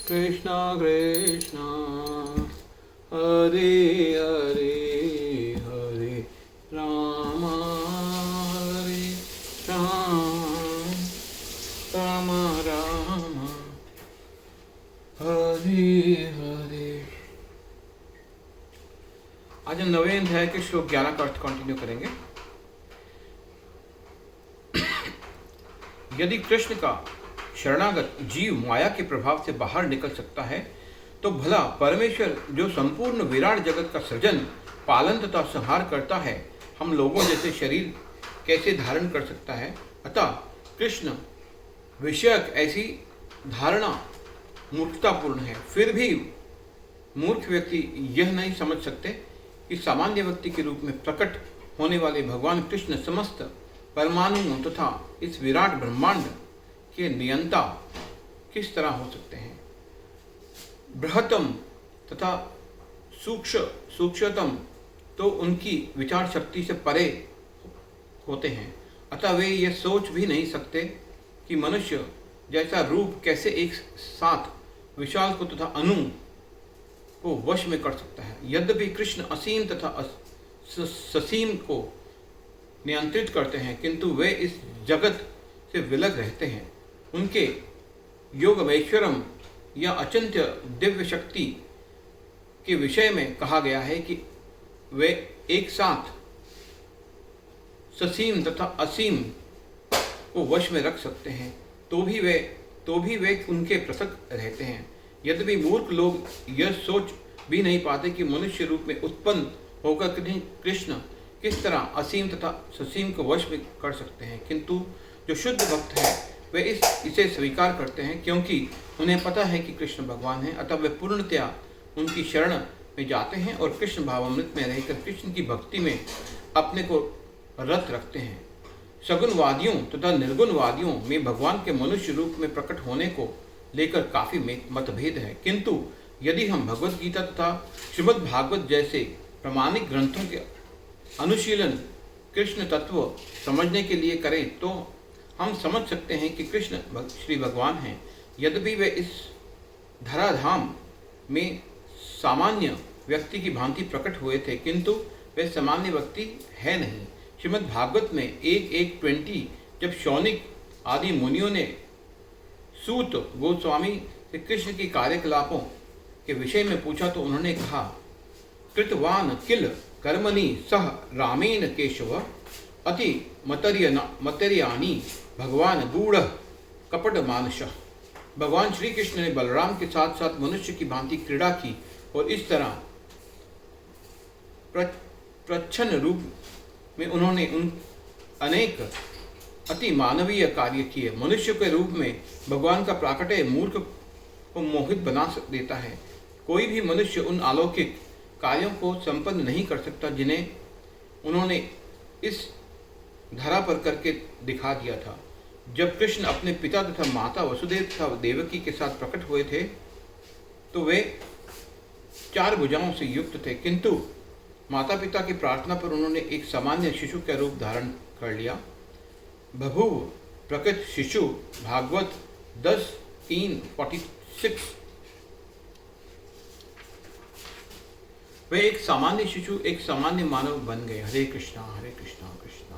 कृष्ण कृष्ण हरे हरे हरे राम राम राम हरे हरे। आज हम 9वें अध्याय के श्लोक 11 का अर्थ कंटिन्यू करेंगे। यदि कृष्ण का शरणागत जीव माया के प्रभाव से बाहर निकल सकता है तो भला परमेश्वर जो संपूर्ण विराट जगत का सृजन, पालन तथा संहार करता है, हम लोगों जैसे शरीर कैसे धारण कर सकता है। अतः कृष्ण विषयक ऐसी धारणा मूर्खतापूर्ण है। फिर भी मूर्ख व्यक्ति यह नहीं समझ सकते कि सामान्य व्यक्ति के रूप में प्रकट होने वाले भगवान कृष्ण समस्त परमाणुओं तथा इस विराट ब्रह्मांड के नियंता किस तरह हो सकते हैं। बृहत्तम तथा सूक्ष्मतम तो उनकी विचार शक्ति से परे होते हैं। अतः वे यह सोच भी नहीं सकते कि मनुष्य जैसा रूप कैसे एक साथ विशाल को तथा अणु को वश में कर सकता है। यद्यपि कृष्ण असीम तथा ससीम को नियंत्रित करते हैं, किंतु वे इस जगत से विलग रहते हैं। उनके योगमेश्वरम या अचिंत्य दिव्य शक्ति के विषय में कहा गया है कि वे एक साथ ससीम तथा असीम को वश में रख सकते हैं, तो भी वे उनके पृथक रहते हैं। यद्यपि मूर्ख लोग यह सोच भी नहीं पाते कि मनुष्य रूप में उत्पन्न होकर कृष्ण किस तरह असीम तथा ससीम को वश में कर सकते हैं, किंतु जो शुद्ध भक्त हैं वे इसे स्वीकार करते हैं, क्योंकि उन्हें पता है कि कृष्ण भगवान हैं। अतः वे पूर्णतया उनकी शरण में जाते हैं और कृष्ण भावामृत में रहकर कृष्ण की भक्ति में अपने को रत रखते हैं। सगुणवादियों तथा निर्गुणवादियों में भगवान के मनुष्य रूप में प्रकट होने को लेकर काफी मतभेद है, किंतु यदि हम भगवद गीता तथा श्रीमद् भागवत जैसे प्रामाणिक ग्रंथों के अनुशीलन कृष्ण तत्व समझने के लिए करें तो हम समझ सकते हैं कि कृष्ण श्री भगवान हैं। यद्यपि वे इस धराधाम में सामान्य व्यक्ति की भांति प्रकट हुए थे, किंतु वे सामान्य व्यक्ति है नहीं। श्रीमद् भागवत में 1:20 जब शौनिक आदि मुनियों ने सूत गोस्वामी से कृष्ण की कार्यकलापों के विषय में पूछा तो उन्होंने कहा, कृतवान किल कर्मणि सह रामेण केशव अति मतर्यानि भगवान गूढ़ कपट मानस। भगवान श्री कृष्ण ने बलराम के साथ साथ मनुष्य की भांति क्रीड़ा की और इस तरह प्रच्छन्न रूप में उन्होंने उन अनेक अति मानवीय कार्य किए। मनुष्य के रूप में भगवान का प्राकट्य मूर्ख को मोहित बना देता है। कोई भी मनुष्य उन अलौकिक कार्यों को संपन्न नहीं कर सकता जिन्हें उन्होंने इस धरा पर करके दिखा दिया था। जब कृष्ण अपने पिता तथा माता वसुदेव तथा देवकी के साथ प्रकट हुए थे तो वे 4 भुजाओं से युक्त थे, किंतु माता पिता की प्रार्थना पर उन्होंने एक सामान्य शिशु का रूप धारण कर लिया। बभूव प्रकृत शिशु भागवत 10:3-46। वे एक सामान्य शिशु, एक सामान्य मानव बन गए। हरे कृष्णा कृष्णा